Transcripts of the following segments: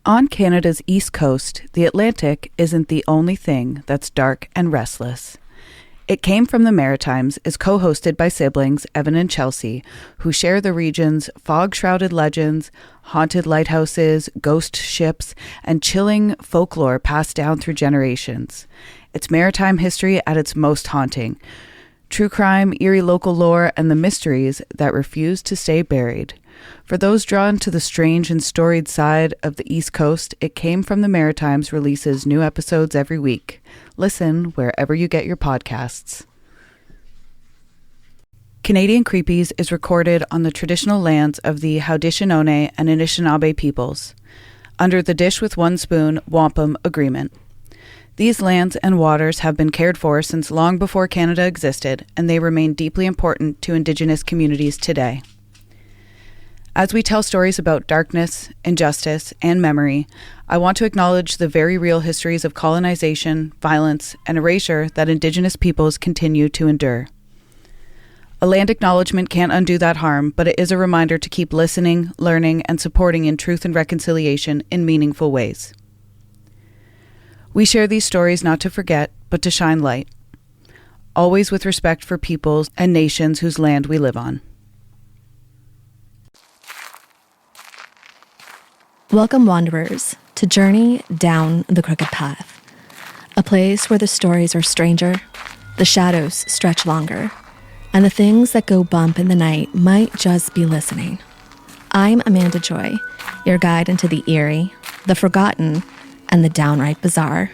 On Canada's east coast, the Atlantic isn't the only thing that's dark and restless. It Came from the Maritimes is co-hosted by siblings Evan and Chelsea, who share the region's fog-shrouded legends, haunted lighthouses, ghost ships, and chilling folklore passed down through generations. It's maritime history at its most haunting. True crime, eerie local lore, and the mysteries that refuse to stay buried. For those drawn to the strange and storied side of the East Coast, It Came from the Maritimes releases new episodes every week. Listen wherever you get your podcasts. Canadian Creepies is recorded on the traditional lands of the Haudenosaunee and Anishinaabe peoples, under the Dish with One Spoon Wampum Agreement. These lands and waters have been cared for since long before Canada existed, and they remain deeply important to Indigenous communities today. As we tell stories about darkness, injustice, and memory, I want to acknowledge the very real histories of colonization, violence, and erasure that Indigenous peoples continue to endure. A land acknowledgement can't undo that harm, but it is a reminder to keep listening, learning, and supporting in truth and reconciliation in meaningful ways. We share these stories not to forget, but to shine light, always with respect for peoples and nations whose land we live on. Welcome, wanderers, to Journey Down the Crooked Path, a place where the stories are stranger, the shadows stretch longer, and the things that go bump in the night might just be listening. I'm Amanda Joy, your guide into the eerie, the forgotten, and the downright bizarre.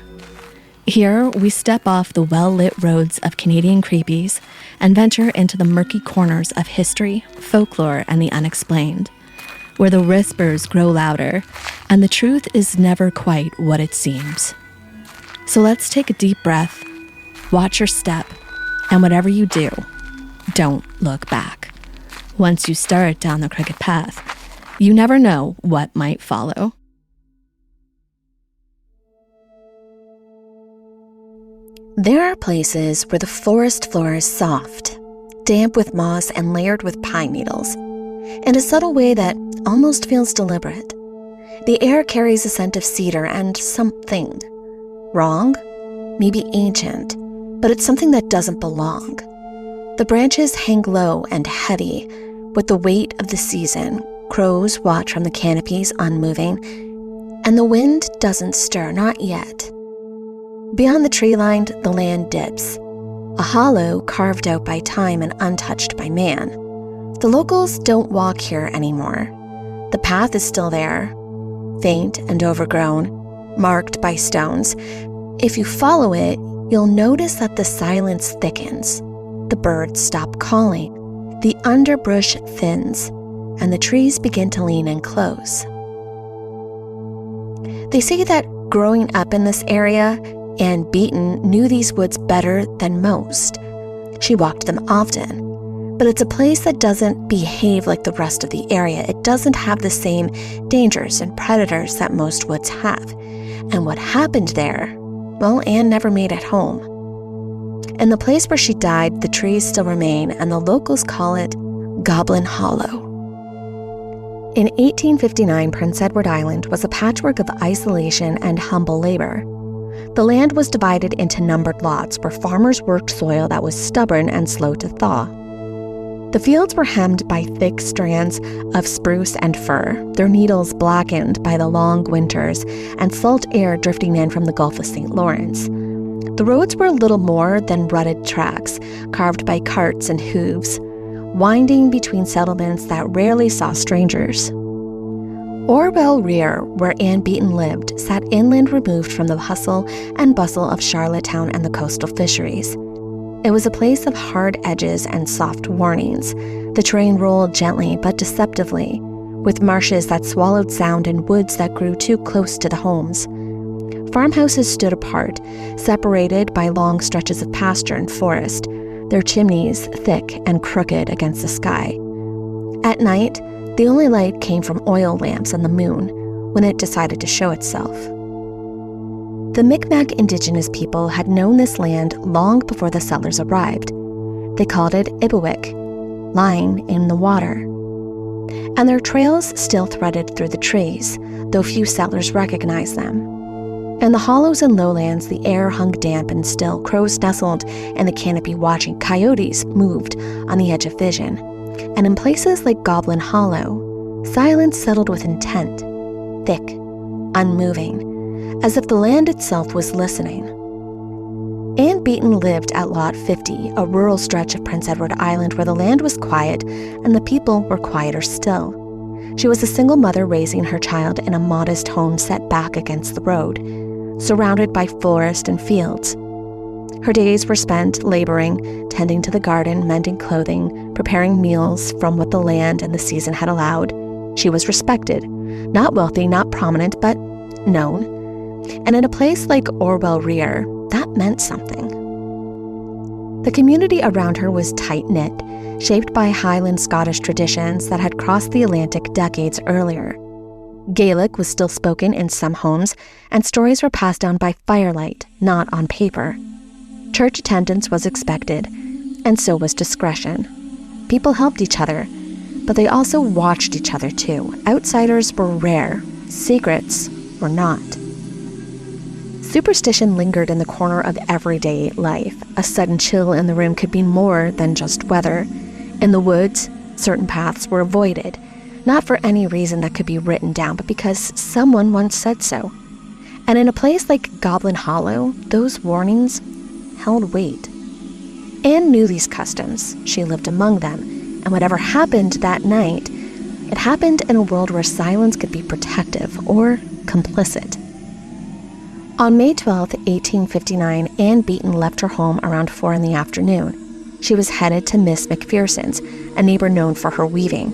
Here, we step off the well-lit roads of Canadian creepies and venture into the murky corners of history, folklore, and the unexplained, where the whispers grow louder and the truth is never quite what it seems. So let's take a deep breath, watch your step, and whatever you do, don't look back. Once you start down the crooked path, you never know what might follow. There are places where the forest floor is soft, damp with moss and layered with pine needles, in a subtle way that almost feels deliberate. The air carries a scent of cedar and something wrong, maybe ancient, but it's something that doesn't belong. The branches hang low and heavy with the weight of the season. Crows watch from the canopies unmoving, and the wind doesn't stir, not yet. Beyond the tree line, the land dips, a hollow carved out by time and untouched by man. The locals don't walk here anymore. The path is still there, faint and overgrown, marked by stones. If you follow it, you'll notice that the silence thickens. The birds stop calling, the underbrush thins, and the trees begin to lean in close. They say that growing up in this area, Ann Beaton knew these woods better than most. She walked them often, but it's a place that doesn't behave like the rest of the area. It doesn't have the same dangers and predators that most woods have. And what happened there, well, Ann never made it home. In the place where she died, the trees still remain, and the locals call it Goblin Hollow. In 1859, Prince Edward Island was a patchwork of isolation and humble labor. The land was divided into numbered lots where farmers worked soil that was stubborn and slow to thaw. The fields were hemmed by thick strands of spruce and fir, their needles blackened by the long winters and salt air drifting in from the Gulf of St. Lawrence. The roads were little more than rutted tracks, carved by carts and hooves, winding between settlements that rarely saw strangers. Orwell Rear, where Ann Beaton lived, sat inland removed from the hustle and bustle of Charlottetown and the coastal fisheries. It was a place of hard edges and soft warnings. The terrain rolled gently but deceptively, with marshes that swallowed sound and woods that grew too close to the homes. Farmhouses stood apart, separated by long stretches of pasture and forest, their chimneys thick and crooked against the sky. At night, the only light came from oil lamps and the moon, when it decided to show itself. The Micmac indigenous people had known this land long before the settlers arrived. They called it Ibuik, lying in the water. and their trails still threaded through the trees, though few settlers recognized them. In the hollows and lowlands, the air hung damp and still. Crows nestled in the canopy watching. Coyotes moved on the edge of vision. And in places like Goblin Hollow, silence settled with intent, thick, unmoving, as if the land itself was listening. Ann Beaton lived at Lot 50, a rural stretch of Prince Edward Island where the land was quiet and the people were quieter still. She was a single mother raising her child in a modest home set back against the road, surrounded by forest and fields. Her days were spent laboring, tending to the garden, mending clothing, preparing meals from what the land and the season had allowed. She was respected, not wealthy, not prominent, but known. And in a place like Orwell Rear, that meant something. The community around her was tight-knit, shaped by Highland Scottish traditions that had crossed the Atlantic decades earlier. Gaelic was still spoken in some homes, and stories were passed down by firelight, not on paper. Church attendance was expected, and so was discretion. People helped each other, but they also watched each other too. Outsiders were rare, secrets were not. Superstition lingered in the corner of everyday life. A sudden chill in the room could mean more than just weather. In the woods, certain paths were avoided, not for any reason that could be written down, but because someone once said so. And in a place like Goblin Hollow, those warnings held weight. Anne knew these customs. She lived among them, and whatever happened that night, it happened in a world where silence could be protective or complicit. On May 12, 1859, Ann Beaton left her home around 4 in the afternoon. She was headed to Miss McPherson's, a neighbor known for her weaving.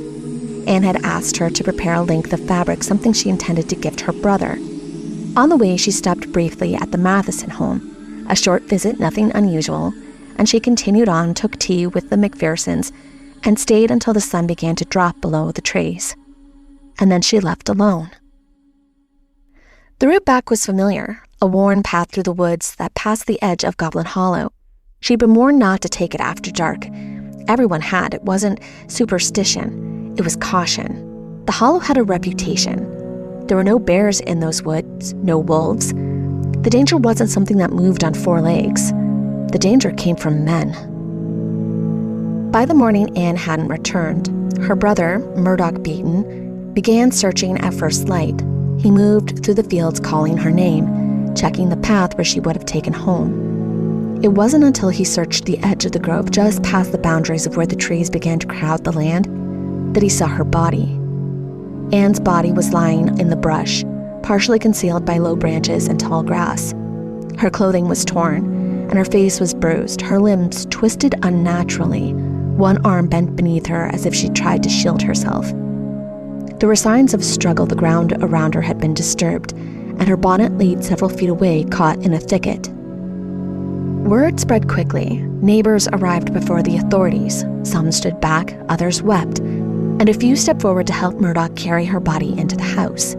Anne had asked her to prepare a length of fabric, something she intended to gift her brother. On the way, she stopped briefly at the Matheson home. A short visit, nothing unusual, and she continued on, took tea with the McPhersons, and stayed until the sun began to drop below the trees. And then she left alone. The route back was familiar, a worn path through the woods that passed the edge of Goblin Hollow. She'd been warned not to take it after dark. Everyone had. It wasn't superstition. It was caution. The hollow had a reputation. There were no bears in those woods, no wolves. The danger wasn't something that moved on 4 legs. The danger came from men. By the morning, Anne hadn't returned. Her brother, Murdoch Beaton, began searching at first light. He moved through the fields calling her name, checking the path where she would have taken home. It wasn't until he searched the edge of the grove, just past the boundaries of where the trees began to crowd the land, that he saw her body. Anne's body was lying in the brush, partially concealed by low branches and tall grass. Her clothing was torn, and her face was bruised, her limbs twisted unnaturally, one arm bent beneath her as if she tried to shield herself. There were signs of struggle. The ground around her had been disturbed, and her bonnet laid several feet away, caught in a thicket. Word spread quickly. Neighbors arrived before the authorities. Some stood back, others wept, and a few stepped forward to help Murdoch carry her body into the house.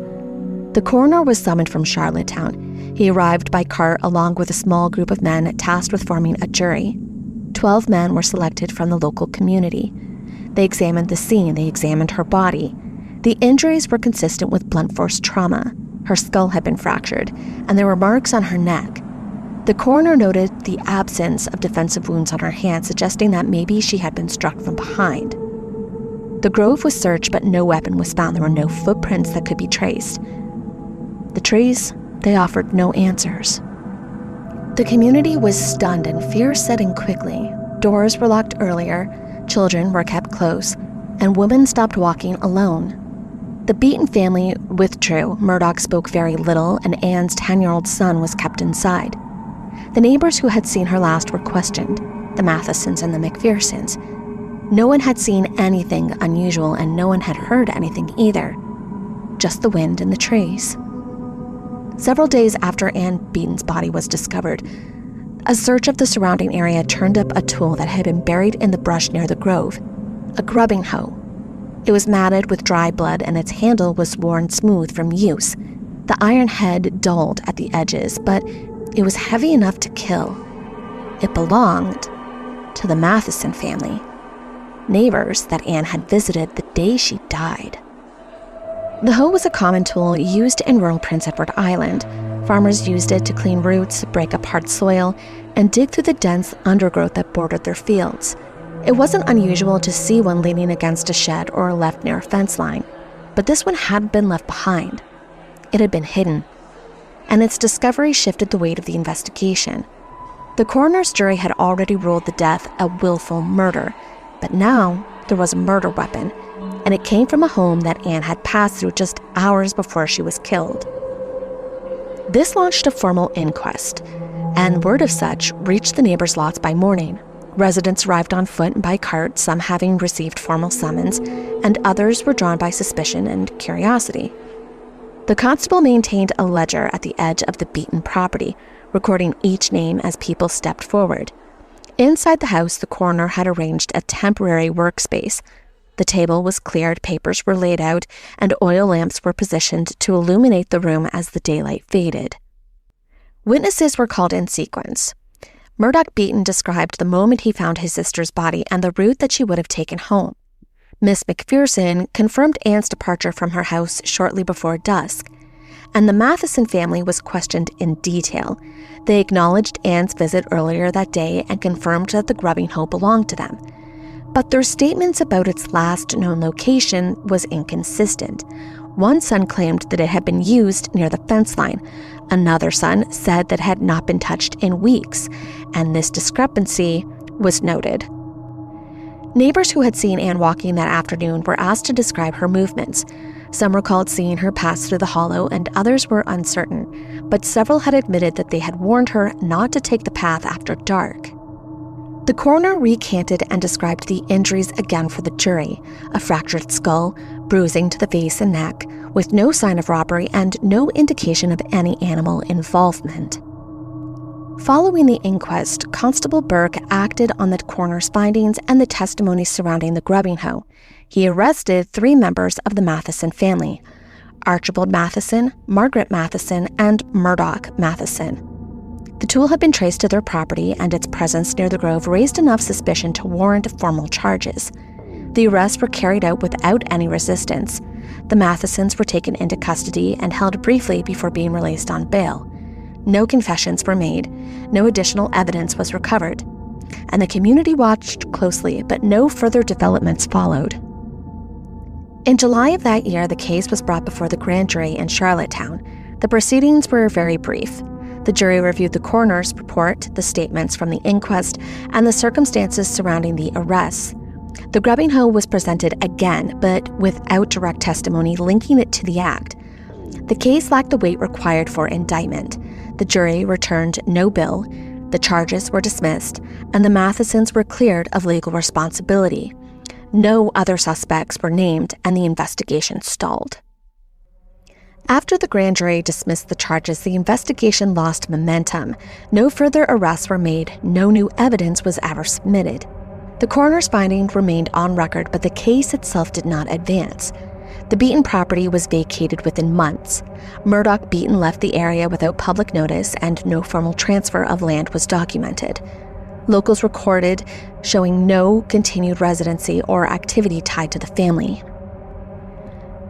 The coroner was summoned from Charlottetown. He arrived by cart along with a small group of men tasked with forming a jury. 12 men were selected from the local community. They examined the scene. They examined her body. The injuries were consistent with blunt force trauma. Her skull had been fractured, and there were marks on her neck. The coroner noted the absence of defensive wounds on her hand, suggesting that maybe she had been struck from behind. The grove was searched, but no weapon was found. There were no footprints that could be traced. The trees, they offered no answers. The community was stunned, and fear set in quickly. Doors were locked earlier, children were kept close, and women stopped walking alone. The Beaton family withdrew. Murdoch spoke very little, and Anne's 10-year-old son was kept inside. The neighbors who had seen her last were questioned, the Mathesons and the McPhersons. No one had seen anything unusual, and no one had heard anything either. Just the wind and the trees. Several days after Ann Beaton's body was discovered, a search of the surrounding area turned up a tool that had been buried in the brush near the grove, a grubbing hoe. It was matted with dry blood, and its handle was worn smooth from use. The iron head dulled at the edges, but it was heavy enough to kill. It belonged to the Matheson family. neighbors that Ann had visited the day she died. The hoe was a common tool used in rural Prince Edward Island. Farmers used it to clean roots, break up hard soil, and dig through the dense undergrowth that bordered their fields. It wasn't unusual to see one leaning against a shed or left near a fence line, but this one hadn't been left behind. It had been hidden, and its discovery shifted the weight of the investigation. The coroner's jury had already ruled the death a willful murder, but now there was a murder weapon, and it came from a home that Ann had passed through just hours before she was killed. This launched a formal inquest, and word of such reached the neighbors' lots by morning. Residents arrived on foot and by cart, some having received formal summons, and others were drawn by suspicion and curiosity. The constable maintained a ledger at the edge of the Beaton property, recording each name as people stepped forward. Inside the house, the coroner had arranged a temporary workspace. The table was cleared, papers were laid out, and oil lamps were positioned to illuminate the room as the daylight faded. Witnesses were called in sequence. Murdoch Beaton described the moment he found his sister's body and the route that she would have taken home. Miss McPherson confirmed Ann's departure from her house shortly before dusk, and the Matheson family was questioned in detail. They acknowledged Ann's visit earlier that day and confirmed that the grubbing hoe belonged to them. But their statements about its last known location was inconsistent. One son claimed that it had been used near the fence line. Another son said that it had not been touched in weeks, and this discrepancy was noted. Neighbors who had seen Ann walking that afternoon were asked to describe her movements. Some recalled seeing her pass through the hollow, and others were uncertain, but several had admitted that they had warned her not to take the path after dark. The coroner recanted and described the injuries again for the jury: a fractured skull, bruising to the face and neck, with no sign of robbery and no indication of any animal involvement. Following the inquest, Constable Burke acted on the coroner's findings and the testimony surrounding the grubbing hoe. He arrested 3 members of the Matheson family: Archibald Matheson, Margaret Matheson, and Murdoch Matheson. The tool had been traced to their property, and its presence near the grove raised enough suspicion to warrant formal charges. The arrests were carried out without any resistance. The Mathesons were taken into custody and held briefly before being released on bail. No confessions were made, no additional evidence was recovered, and the community watched closely, but no further developments followed. In July of that year, the case was brought before the grand jury in Charlottetown. The proceedings were very brief. The jury reviewed the coroner's report, the statements from the inquest, and the circumstances surrounding the arrests. The grubbing hoe was presented again, but without direct testimony linking it to the act. The case lacked the weight required for indictment. The jury returned no bill, the charges were dismissed, and the Mathesons were cleared of legal responsibility. No other suspects were named, and the investigation stalled. After the grand jury dismissed the charges, the investigation lost momentum. No further arrests were made, no new evidence was ever submitted. The coroner's finding remained on record, but the case itself did not advance. The Beaton property was vacated within months. Murdoch Beaton left the area without public notice, and no formal transfer of land was documented. Locals recorded showing no continued residency or activity tied to the family.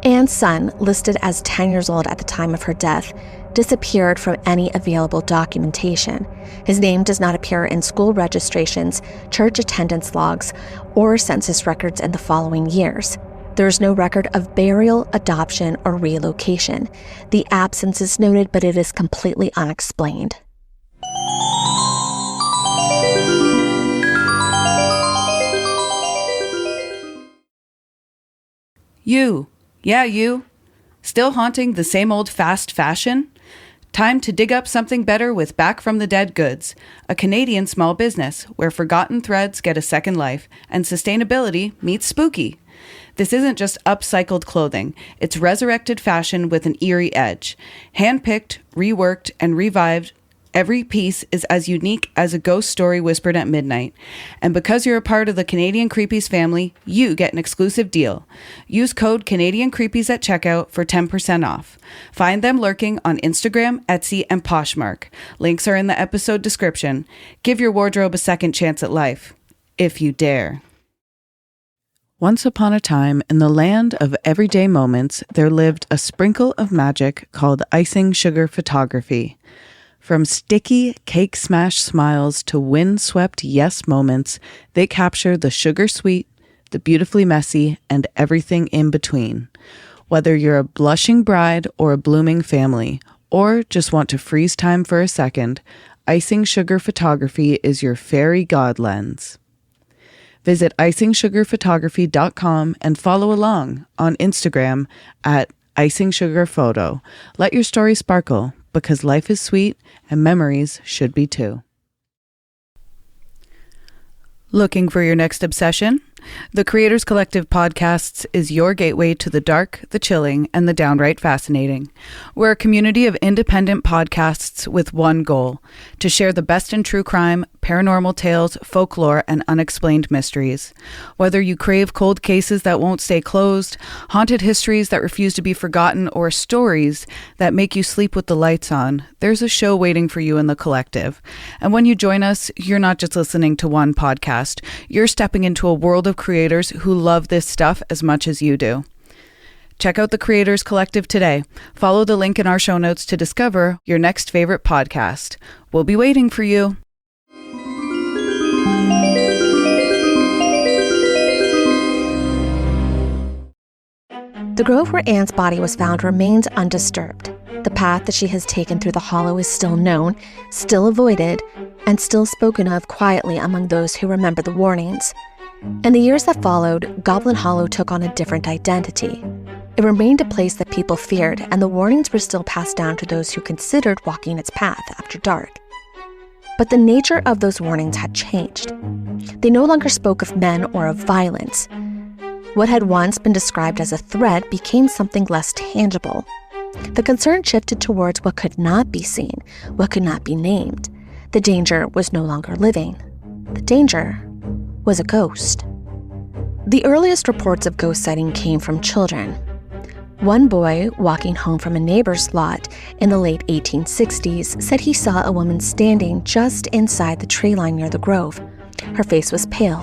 Ann's son, listed as 10 years old at the time of her death, disappeared from any available documentation. His name does not appear in school registrations, church attendance logs, or census records in the following years. There is no record of burial, adoption, or relocation. The absence is noted, but it is completely unexplained. You. Yeah, you. Still haunting the same old fast fashion? Time to dig up something better with Back from the Dead Goods, a Canadian small business where forgotten threads get a second life and sustainability meets spooky. This isn't just upcycled clothing. It's resurrected fashion with an eerie edge. Handpicked, reworked, and revived, every piece is as unique as a ghost story whispered at midnight. And because you're a part of the Canadian Creepies family, you get an exclusive deal. Use code Canadian Creepies at checkout for 10% off. Find them lurking on Instagram, Etsy, and Poshmark. Links are in the episode description. Give your wardrobe a second chance at life, if you dare. Once upon a time, in the land of everyday moments, there lived a sprinkle of magic called icing sugar photography. From sticky cake smash smiles to wind-swept yes moments, they capture the sugar sweet, the beautifully messy, and everything in between. Whether you're a blushing bride or a blooming family, or just want to freeze time for a second, icing sugar photography is your fairy god lens. Visit icingsugarphotography.com and follow along on Instagram at icingsugarphoto. Let your story sparkle, because life is sweet and memories should be too. Looking for your next obsession? The Creators Collective Podcasts is your gateway to the dark, the chilling, and the downright fascinating. We're a community of independent podcasts with one goal: to share the best in true crime, paranormal tales, folklore, and unexplained mysteries. Whether you crave cold cases that won't stay closed, haunted histories that refuse to be forgotten, or stories that make you sleep with the lights on, there's a show waiting for you in the collective. And when you join us, you're not just listening to one podcast. You're stepping into a world of creators who love this stuff as much as you do. Check out the Creators Collective today. Follow the link in our show notes to discover your next favorite podcast. We'll be waiting for you. The grove where Ann's body was found remains undisturbed. The path that she has taken through the hollow is still known, still avoided, and still spoken of quietly among those who remember the warnings. In the years that followed, Goblin Hollow took on a different identity. It remained a place that people feared, and the warnings were still passed down to those who considered walking its path after dark. But the nature of those warnings had changed. They no longer spoke of men or of violence. What had once been described as a threat became something less tangible. The concern shifted towards what could not be seen, what could not be named. The danger was no longer living. The danger was a ghost. The earliest reports of ghost sighting came from children. One boy, walking home from a neighbor's lot in the late 1860s, said he saw a woman standing just inside the tree line near the grove. Her face was pale,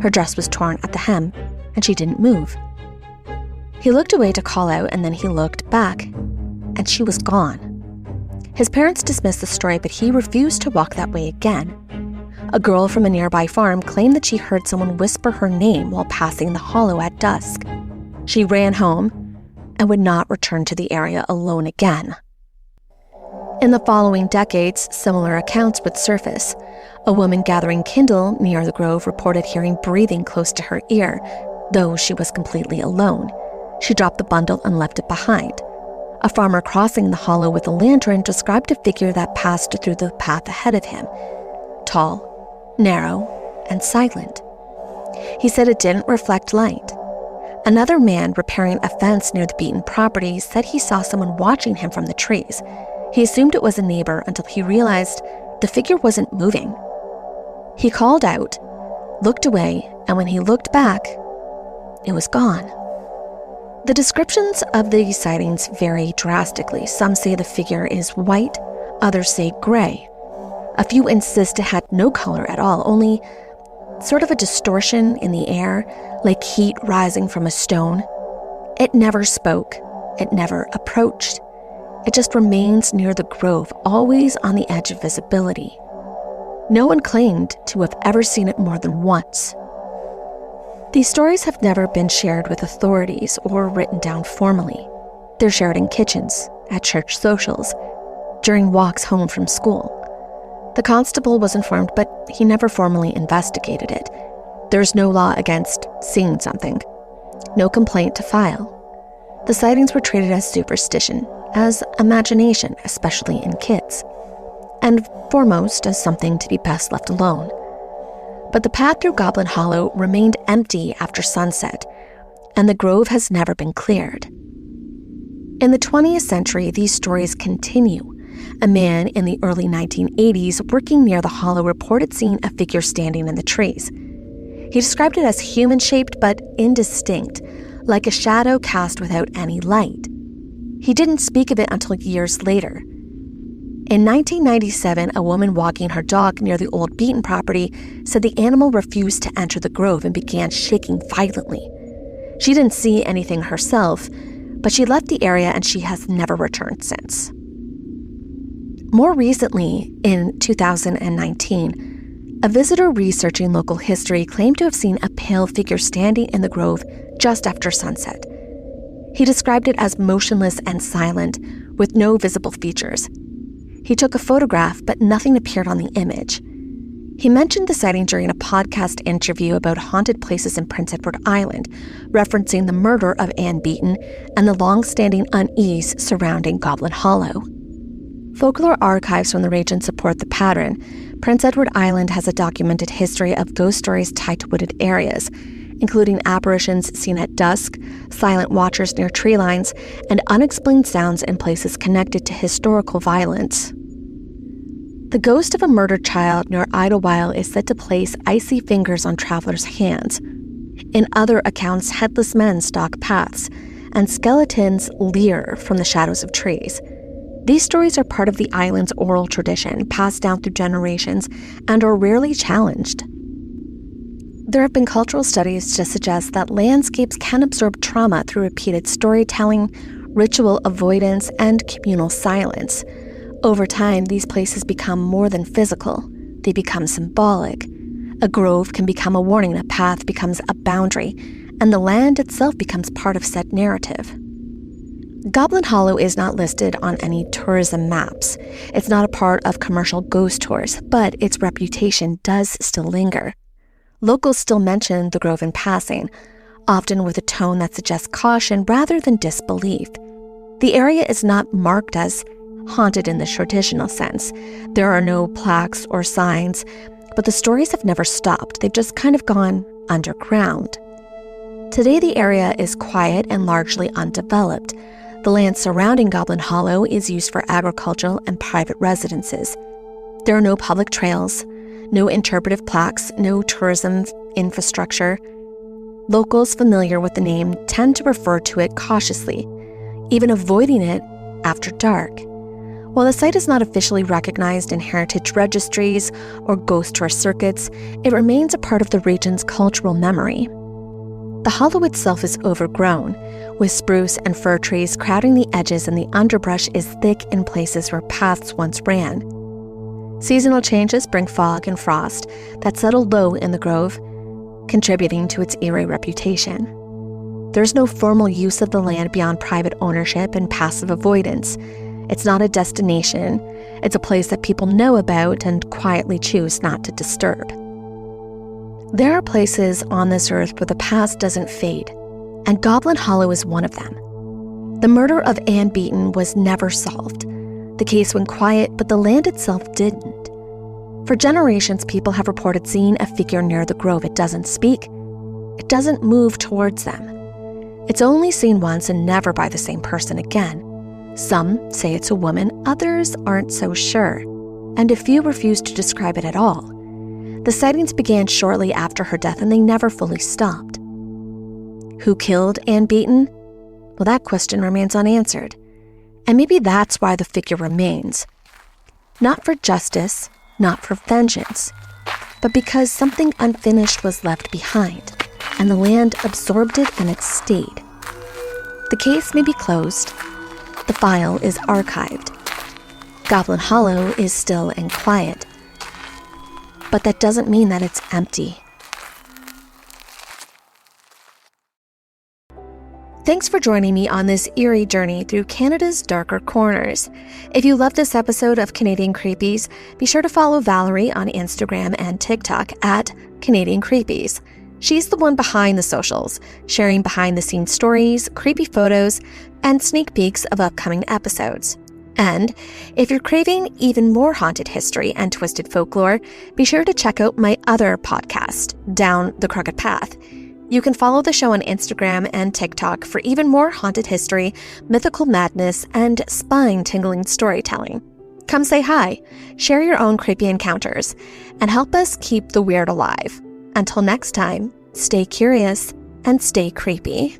her dress was torn at the hem, and she didn't move. He looked away to call out, and then he looked back, and she was gone. His parents dismissed the story, but he refused to walk that way again. A girl from a nearby farm claimed that she heard someone whisper her name while passing the hollow at dusk. She ran home and would not return to the area alone again. In the following decades, similar accounts would surface. A woman gathering kindle near the grove reported hearing breathing close to her ear, though she was completely alone. She dropped the bundle and left it behind. A farmer crossing the hollow with a lantern described a figure that passed through the path ahead of him. Tall, narrow, and silent. He said it didn't reflect light. Another man repairing a fence near the Beaton property said he saw someone watching him from the trees. He assumed it was a neighbor until he realized the figure wasn't moving. He called out, looked away, and when he looked back, it was gone. The descriptions of these sightings vary drastically. Some say the figure is white, others say gray. A few insist it had no color at all, only sort of a distortion in the air, like heat rising from a stone. It never spoke. It never approached. It just remains near the grove, always on the edge of visibility. No one claimed to have ever seen it more than once. These stories have never been shared with authorities or written down formally. They're shared in kitchens, at church socials, during walks home from school. The constable was informed, but he never formally investigated it. There's no law against seeing something. No complaint to file. The sightings were treated as superstition, as imagination, especially in kids, and foremost as something to be best left alone. But the path through Goblin Hollow remained empty after sunset, and the grove has never been cleared. In the 20th century, these stories continue. A man in the early 1980s working near the hollow reported seeing a figure standing in the trees. He described it as human-shaped but indistinct, like a shadow cast without any light. He didn't speak of it until years later. In 1997, a woman walking her dog near the old Beaton property said the animal refused to enter the grove and began shaking violently. She didn't see anything herself, but she left the area and she has never returned since. More recently, in 2019, a visitor researching local history claimed to have seen a pale figure standing in the grove just after sunset. He described it as motionless and silent, with no visible features. He took a photograph, but nothing appeared on the image. He mentioned the sighting during a podcast interview about haunted places in Prince Edward Island, referencing the murder of Ann Beaton and the long-standing unease surrounding Goblin Hollow. Folklore archives from the region support the pattern. Prince Edward Island has a documented history of ghost stories tied to wooded areas, including apparitions seen at dusk, silent watchers near tree lines, and unexplained sounds in places connected to historical violence. The ghost of a murdered child near Idlewild is said to place icy fingers on travelers' hands. In other accounts, headless men stalk paths, and skeletons leer from the shadows of trees. These stories are part of the island's oral tradition, passed down through generations, and are rarely challenged. There have been cultural studies to suggest that landscapes can absorb trauma through repeated storytelling, ritual avoidance, and communal silence. Over time, these places become more than physical. They become symbolic. A grove can become a warning, a path becomes a boundary, and the land itself becomes part of said narrative. Goblin Hollow is not listed on any tourism maps. It's not a part of commercial ghost tours, but its reputation does still linger. Locals still mention the grove in passing, often with a tone that suggests caution rather than disbelief. The area is not marked as haunted in the traditional sense. There are no plaques or signs, but the stories have never stopped. They've just kind of gone underground. Today, the area is quiet and largely undeveloped. The land surrounding Goblin Hollow is used for agricultural and private residences. There are no public trails, no interpretive plaques, no tourism infrastructure. Locals familiar with the name tend to refer to it cautiously, even avoiding it after dark. While the site is not officially recognized in heritage registries or ghost tour circuits, it remains a part of the region's cultural memory. The hollow itself is overgrown, with spruce and fir trees crowding the edges, and the underbrush is thick in places where paths once ran. Seasonal changes bring fog and frost that settle low in the grove, contributing to its eerie reputation. There's no formal use of the land beyond private ownership and passive avoidance. It's not a destination. It's a place that people know about and quietly choose not to disturb. There are places on this earth where the past doesn't fade, and Goblin Hollow is one of them. The murder of Ann Beaton was never solved. The case went quiet, but the land itself didn't. For generations, people have reported seeing a figure near the grove. It doesn't speak. It doesn't move towards them. It's only seen once and never by the same person again. Some say it's a woman, others aren't so sure, and a few refuse to describe it at all. The sightings began shortly after her death, and they never fully stopped. Who killed Ann Beaton? Well, that question remains unanswered. And maybe that's why the figure remains. Not for justice, not for vengeance, but because something unfinished was left behind, and the land absorbed it and it stayed. The case may be closed. The file is archived. Goblin Hollow is still and quiet. But that doesn't mean that it's empty. Thanks for joining me on this eerie journey through Canada's darker corners. If you love this episode of Canadian Creepies, be sure to follow Valerie on Instagram and TikTok at Canadian Creepies. She's the one behind the socials, sharing behind-the-scenes stories, creepy photos, and sneak peeks of upcoming episodes. And if you're craving even more haunted history and twisted folklore, be sure to check out my other podcast, Down the Crooked Path. You can follow the show on Instagram and TikTok for even more haunted history, mythical madness, and spine-tingling storytelling. Come say hi, share your own creepy encounters, and help us keep the weird alive. Until next time, stay curious and stay creepy.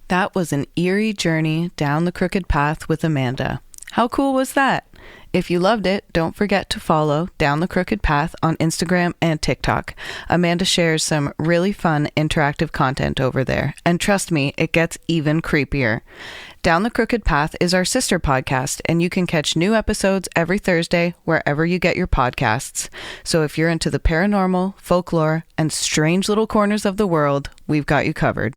That was an eerie journey down the crooked path with Amanda. How cool was that? If you loved it, don't forget to follow Down the Crooked Path on Instagram and TikTok. Amanda shares some really fun interactive content over there, and trust me, it gets even creepier. Down the Crooked Path is our sister podcast, and you can catch new episodes every Thursday wherever you get your podcasts. So if you're into the paranormal, folklore, and strange little corners of the world, we've got you covered.